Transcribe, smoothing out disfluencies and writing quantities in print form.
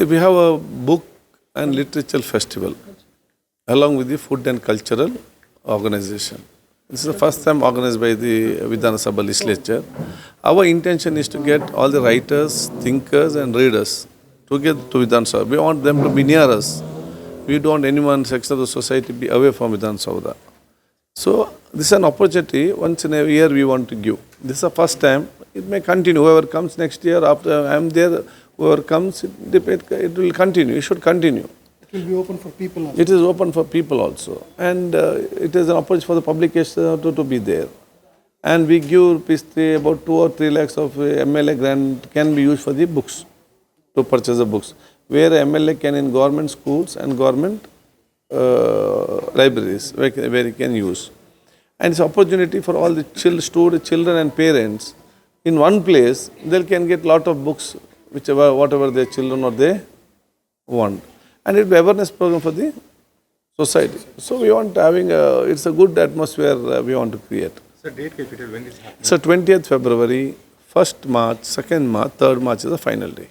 See, we have a book and literature festival along with the food and cultural organization. This is the first time organized by the Vidhana Sabha legislature. Our intention is to get all the writers, thinkers and readers together to Vidhana Sabha. We want them to be near us. We don't want anyone section of the society be away from Vidhana Sabha. So this is an opportunity once in a year we want to give. This is the first time. It may continue. Whoever comes next year after I am there, whoever comes, it will continue. It should continue. It will be open for people also. It is open for people also. And it is an opportunity for the publication to be there. And we give rupees about 2 or 3 lakhs of MLA grant can be used for the books, to purchase the books. Where MLA can in government schools and government libraries where he can use. And it's opportunity for all the children and parents. In one place, they can get lot of books, whatever their children or they want. And it will be awareness program for the society. So we want having it's a good atmosphere we want to create. So date when this happens? So 20th February, 1st March, 2nd March, 3rd March is the final day.